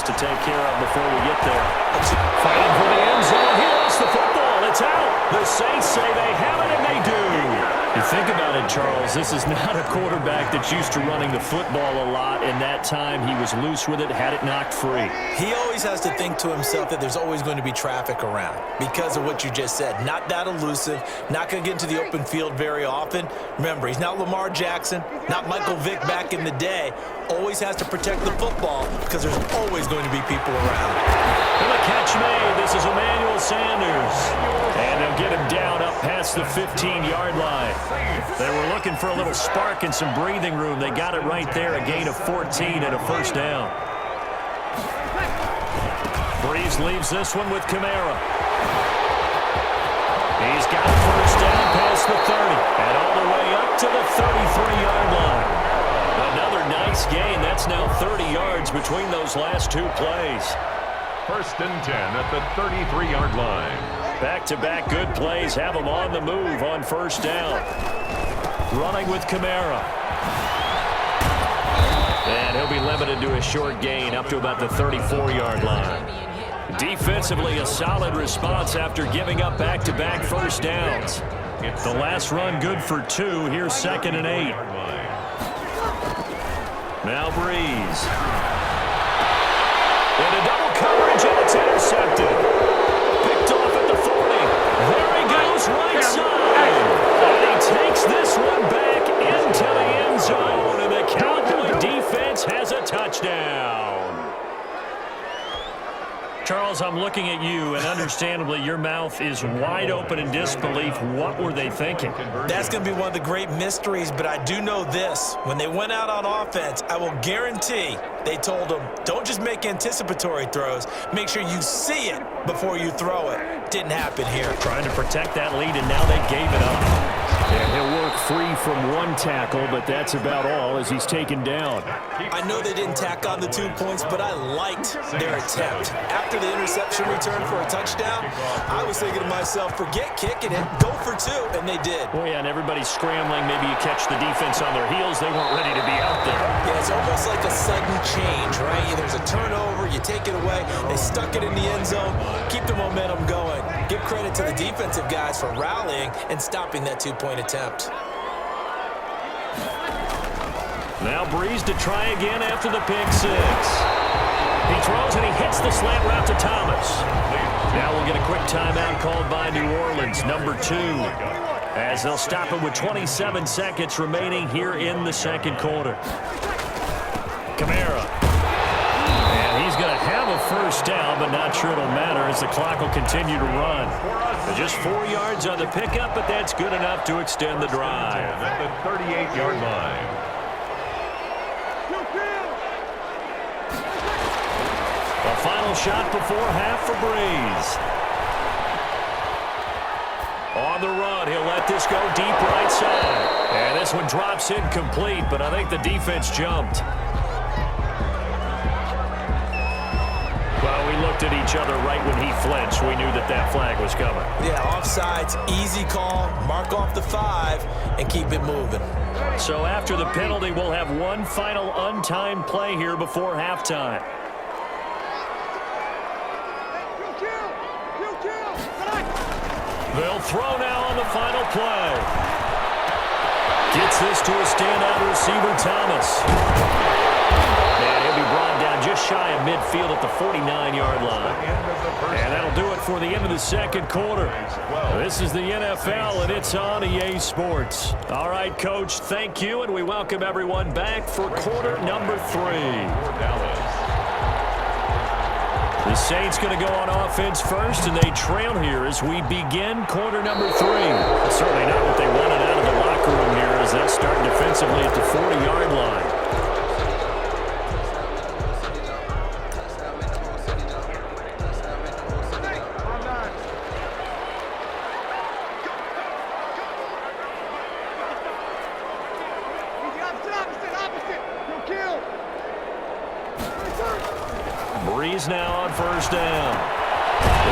to take care of before we get there. Fighting for the end zone. He lost the football. It's out. The Saints say they have it, and they do. You think about it, Charles, this is not a quarterback that's used to running the football a lot, and that time he was loose with it, had it knocked free. He always has to think to himself that there's always going to be traffic around because of what you just said. Not that elusive, not going to get into the open field very often. Remember, he's not Lamar Jackson, not Michael Vick back in the day. Always has to protect the football because there's always going to be people around. And the catch made. This is Emmanuel Sanders. And they'll get him down up past the 15-yard line. They were looking for a little spark and some breathing room. They got it right there, a gain of 14 and a first down. Breeze leaves this one with Kamara. He's got a first down past the 30 and all the way up to the 33-yard line. Another nice gain. That's now 30 yards between those last two plays. First and 10 at the 33-yard line. Back-to-back good plays have him on the move on first down. Running with Kamara. And he'll be limited to a short gain up to about the 34-yard line. Defensively, a solid response after giving up back-to-back first downs. The last run good for 2. Here's 2nd and 8. Now Breeze. Into double coverage, and it's intercepted. Picked off at the 40. There he goes, right side. And he takes this one back into the end zone, and the Cowboy defense has a touchdown. Charles, I'm looking at you, and understandably, your mouth is wide open in disbelief. What were they thinking? That's going to be one of the great mysteries, but I do know this. When they went out on offense, I will guarantee they told them, don't just make anticipatory throws. Make sure you see it before you throw it. Didn't happen here. Trying to protect that lead, and now they gave it up. And he'll work free from one tackle, but that's about all as he's taken down. I know they didn't tack on the 2 points, but I liked their attempt. After the interception return for a touchdown, I was thinking to myself, forget kicking it, go for 2, and they did. Oh, yeah, and everybody's scrambling. Maybe you catch the defense on their heels. They weren't ready to be out there. Yeah, it's almost like a sudden change, right? There's a turnover, you take it away. They stuck it in the end zone. Keep the momentum going. Give credit to the defensive guys for rallying and stopping that 2-point attempt. Now Breeze to try again after the pick 6. He throws and he hits the slant route to Thomas. Now we'll get a quick timeout called by New Orleans, number 2, as they'll stop it with 27 seconds remaining here in the second quarter. Kamara. And he's going to have a first down, but not sure it'll matter as the clock will continue to run. Just 4 yards on the pickup, but that's good enough to extend the drive. At the 38-yard line. A final shot before half for Breeze. On the run, he'll let this go deep right side. And this one drops incomplete, but I think the defense jumped. Well, we looked at each other right when he flinched. We knew that that flag was coming. Yeah, offsides, easy call, mark off the 5, and keep it moving. So after the penalty, we'll have one final untimed play here before halftime. They'll throw now on the final play. Gets this to a standout receiver, Thomas. And he'll be brought down just shy of midfield at the 49-yard line. And that'll do it for the end of the second quarter. This is the NFL, and it's on EA Sports. All right, Coach, thank you, and we welcome everyone back for quarter number 3. The Saints going to go on offense first, and they trail here as we begin quarter number 3. That's certainly not what they wanted out of the locker room here as they'll start defensively at the 40-yard line. Breeze now on first down.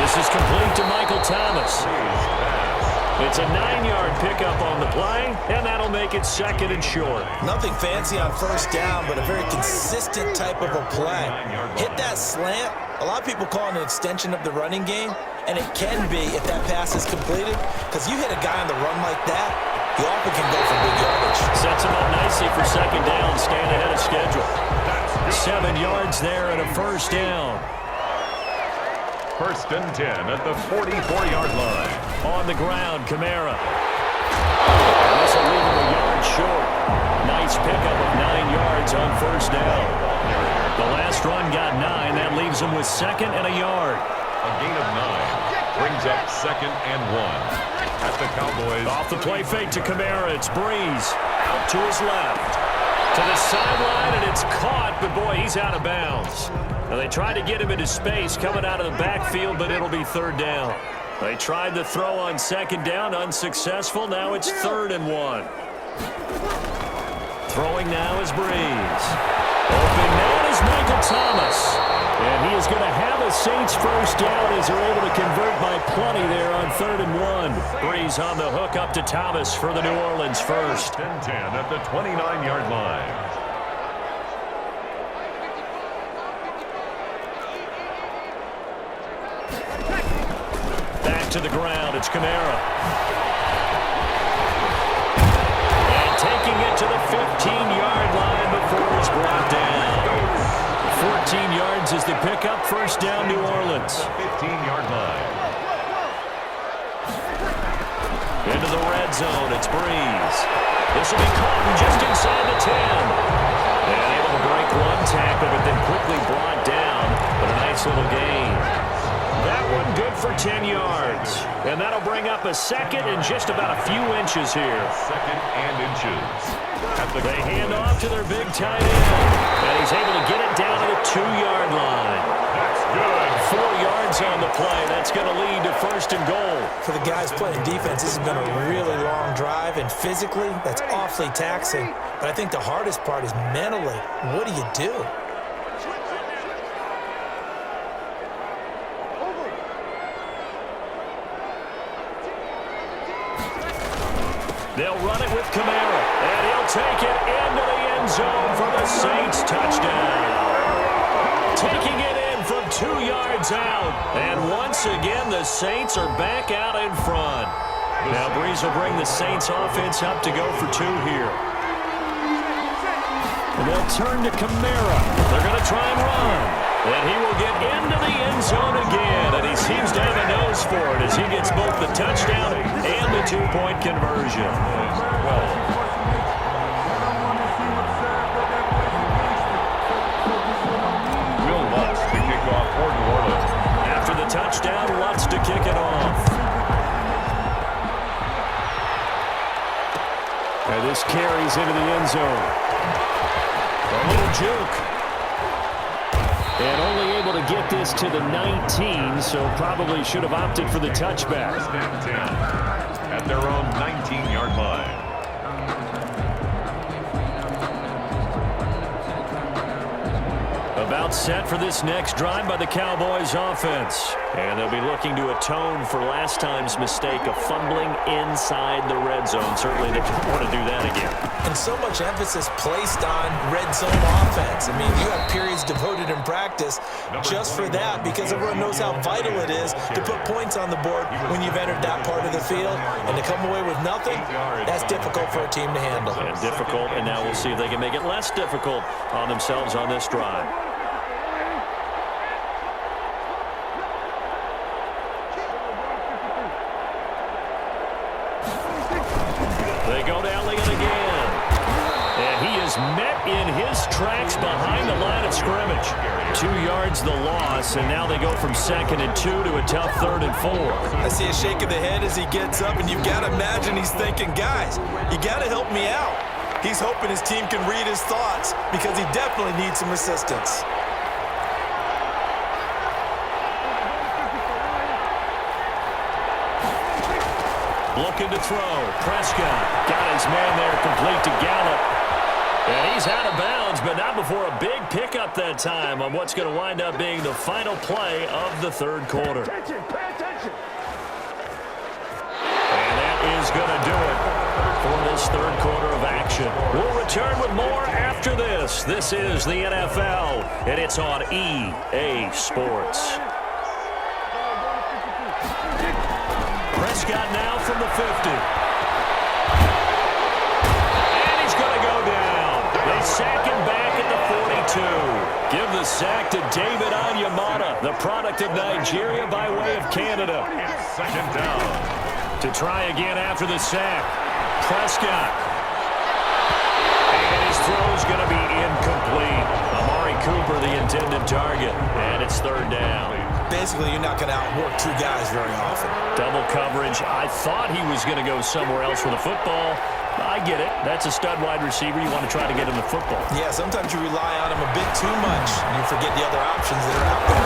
This is complete to Michael Thomas. It's a 9-yard pickup on the play, and that'll make it second and short. Nothing fancy on first down, but a very consistent type of a play. Hit that slant. A lot of people call it an extension of the running game, and it can be if that pass is completed, because you hit a guy on the run like that, you often can go for big yardage. Sets him up nicely for second down, staying ahead of schedule. 7 yards there and a first down. First and 10 at the 44-yard line. On the ground, Kamara. And this will leave him a yard short. Nice pickup of 9 yards on first down. The last run got 9. That leaves him with second and a yard. A gain of 9 brings up second and 1 at the Cowboys. Off the play fake to Kamara. It's Breeze out to his left. To the sideline, and it's caught, but boy, he's out of bounds. Now, they tried to get him into space coming out of the backfield, but it'll be third down. They tried to throw on second down, unsuccessful. Now it's 3rd and 1. Throwing now is Breeze. Open man is Michael Thomas. And he is going to have a Saints first down as they're able to convert by plenty there on 3rd and 1. Breeze on the hook up to Thomas for the New Orleans first. 10 at the 29-yard line. Back to the ground, it's Kamara. And taking it to the 15-yard line before it's brought down. 14 yards is the pickup, first down New Orleans. 15-yard line. Into the red zone, it's Breeze. This will be caught just inside the 10. And able to break one tackle, but then quickly brought down. But a nice little gain. That one good for 10 yards. And that'll bring up a second and just about a few inches here. Second and inches. They hand off to their big tight end. And he's able to get it down to the 2-yard line. That's good. 4 yards on the play. That's going to lead to first and goal. For the guys playing defense, this has been a really long drive, and physically, that's awfully taxing. But I think the hardest part is mentally. What do you do? They'll run it with Kamara, and he'll take it into the end zone for the Saints touchdown. Taking it in from 2 yards out, and once again the Saints are back out in front. Now Breeze will bring the Saints offense up to go for 2 here. And they'll turn to Kamara. They're going to try and run. And he will get into the end zone again, and he seems to have a nose for it as he gets both the touchdown and the 2-point conversion. Will Lutz to kick off for New Orleans. After the touchdown, Lutz to kick it off. And this carries into the end zone. A little juke. And only able to get this to the 19, so probably should have opted for the touchback. First and 10 at their own 19-yard line. About set for this next drive by the Cowboys offense. And they'll be looking to atone for last time's mistake of fumbling inside the red zone. Certainly they don't want to do that again. And so much emphasis placed on red zone offense. I mean, you have periods devoted in practice just for that, because everyone knows how vital it is to put points on the board when you've entered that part of the field. And to come away with nothing, that's difficult for a team to handle. And difficult, and now we'll see if they can make it less difficult on themselves on this drive. They go to Elliott again. And he is met in his tracks behind the line of scrimmage. 2 yards the loss, and now they go from 2nd and 2 to a tough 3rd and 4. I see a shake of the head as he gets up, and you've got to imagine he's thinking, guys, you got to help me out. He's hoping his team can read his thoughts because he definitely needs some assistance. Looking to throw. Prescott got his man there complete to Gallup. And he's out of bounds, but not before a big pickup that time on what's going to wind up being the final play of the 3rd quarter. And going to do it for this third quarter of action. We'll return with more after this. This is the NFL, and it's on EA Sports. Prescott now from the 50. And he's going to go down. They sack him back at the 42. Give the sack to David Onyemata, the product of Nigeria by way of Canada. Second down. To try again after the sack. Prescott. And his throw's going to be incomplete. Amari Cooper, the intended target. And it's third down. Basically, you're not going to outwork two guys very often. Double coverage. I thought he was going to go somewhere else with the football. I get it. That's a stud wide receiver. You want to try to get him the football. Yeah, sometimes you rely on him a bit too much. And you forget the other options that are out there.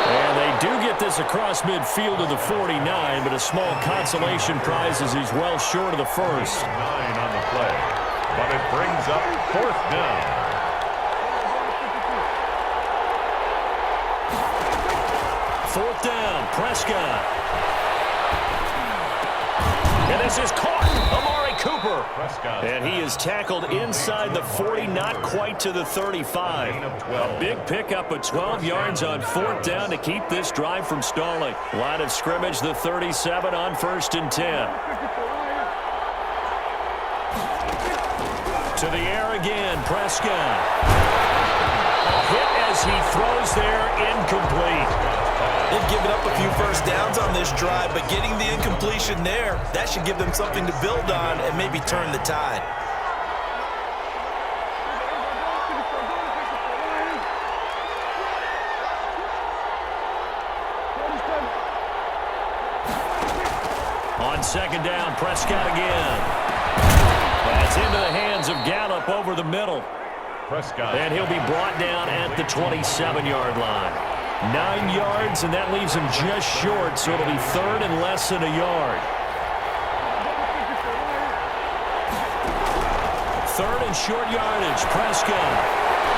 And they do get this across midfield to the 49, but a small consolation prize as he's well short of the first. 9 on the play, but it brings up fourth down. Fourth down, Prescott. And this is caught. Amari Cooper. Prescott. And he is tackled inside the 40, not quite to the 35. A big pickup of 12 yards on fourth down to keep this drive from stalling. Line of scrimmage, the 37 on 1st and 10. To the air again, Prescott. Hit as he throws there, incomplete. They've given up a few first downs on this drive, but getting the incompletion there, that should give them something to build on and maybe turn the tide. On second down, Prescott again. That's into the hands of Gallup over the middle. Prescott. And he'll be brought down at the 27-yard line. 9 yards, and that leaves him just short, so it'll be third and less than a yard. Third and short yardage, Prescott.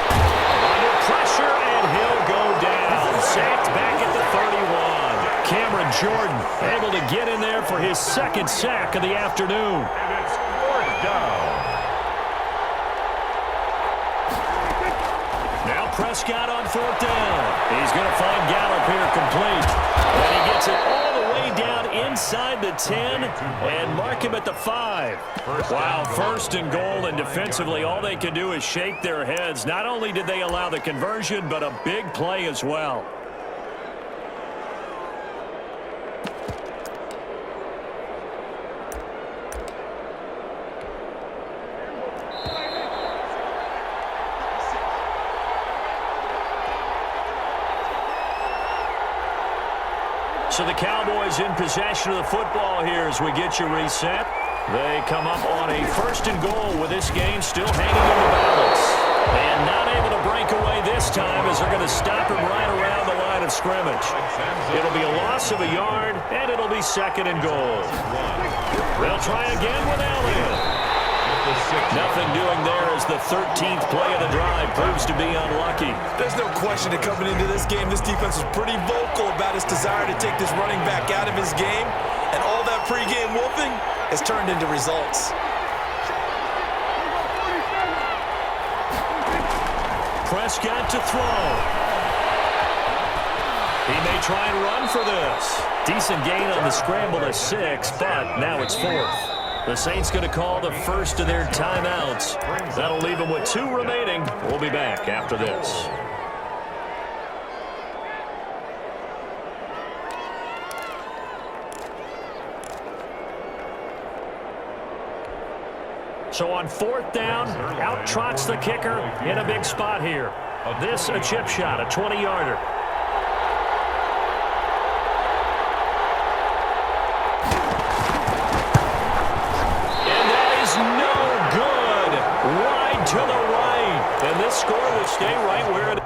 Under pressure, and he'll go down. Sacked back at the 31. Cameron Jordan able to get in there for his second sack of the afternoon. And it's fourth down. Now Prescott on fourth down. He's going to find Gallup here complete. And he gets it all the way down inside the 10 and mark him at the 5. Wow, first and goal, and defensively all they can do is shake their heads. Not only did they allow the conversion, but a big play as well. So the Cowboys in possession of the football here as we get you reset. They come up on a first and goal with this game still hanging in the balance. And not able to break away this time as they're going to stop him right around the line of scrimmage. It'll be a loss of a yard, and it'll be second and goal. They'll try again with Elliott. Nothing doing there as the 13th play of the drive proves to be unlucky. There's no question that coming into this game, this defense was pretty vocal about its desire to take this running back out of his game, and all that pregame wolfing has turned into results. Prescott to throw. He may try and run for this. Decent gain on the scramble to 6, but now it's 4th. The Saints going to call the first of their timeouts. That'll leave them with 2 remaining. We'll be back after this. So on fourth down, out trots the kicker in a big spot here. This a chip shot, a 20-yarder. To the right, and this score will stay right where it is.